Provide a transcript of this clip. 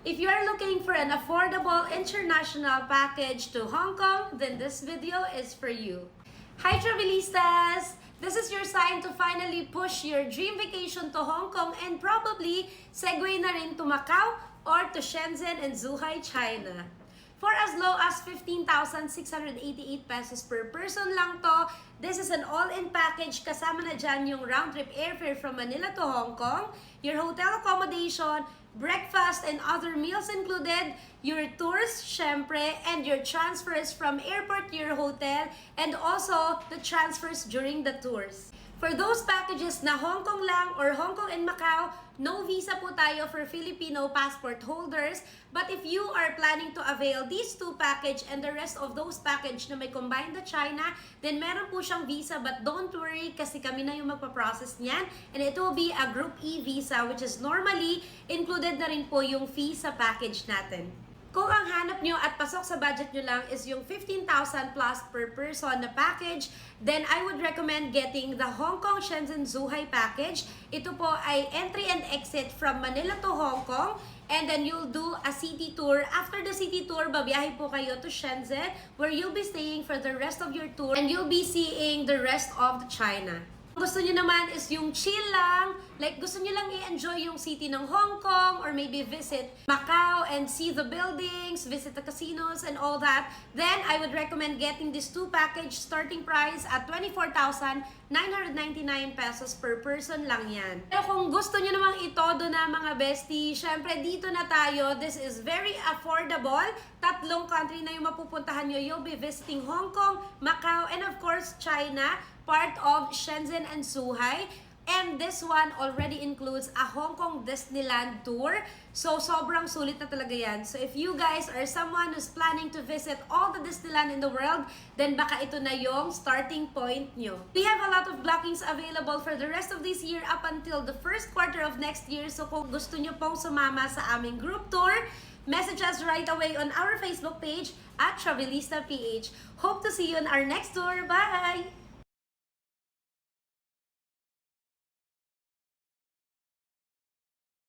If you are looking for an affordable international package to Hong Kong, then this video is for you. Hi Travelistas! This is your sign to finally push your dream vacation to Hong Kong and probably segue na rin to Macau or to Shenzhen and Zhuhai, China. For as low as 15,688 pesos per person lang to, this is an all-in package kasama na dyan yung round-trip airfare from Manila to Hong Kong, your hotel accommodation, breakfast and other meals included, your tours, syempre, and your transfers from airport to your hotel, and also the transfers during the tours. For those packages na Hong Kong lang or Hong Kong and Macau, no visa po tayo for Filipino passport holders. But if you are planning to avail these two package and the rest of those package na may combined na China, then meron po siyang visa, but don't worry kasi kami na yung magpa-process niyan. And it will be a Group E visa which is normally included na rin po yung fee sa package natin. Kung ang hanap nyo at pasok sa budget nyo lang is yung 15,000 plus per person na package, then I would recommend getting the Hong Kong Shenzhen Zhuhai package. Ito po ay entry and exit from Manila to Hong Kong, and then you'll do a city tour. After the city tour, babiyahe po kayo to Shenzhen where you'll be staying for the rest of your tour and you'll be seeing the rest of China. Gusto nyo naman is yung chill lang, like gusto nyo lang i-enjoy yung city ng Hong Kong or maybe visit Macau and see the buildings, visit the casinos and all that, then I would recommend getting this two package starting price at 24,999 pesos per person lang yan. Pero kung gusto nyo namang itodo na mga bestie, syempre dito na tayo, this is very affordable. Tatlong country na yung mapupuntahan nyo. You'll be visiting Hong Kong, Macau, and of course China, part of Shenzhen and Zhuhai. And this one already includes a Hong Kong Disneyland tour. So, sobrang sulit na talaga yan. So, if you guys are someone who's planning to visit all the Disneyland in the world, then baka ito na yung starting point nyo. We have a lot of blockings available for the rest of this year up until the first quarter of next year. So, kung gusto nyo pong sumama sa aming group tour, message us right away on our Facebook page at Travelista PH. Hope to see you on our next tour. Bye!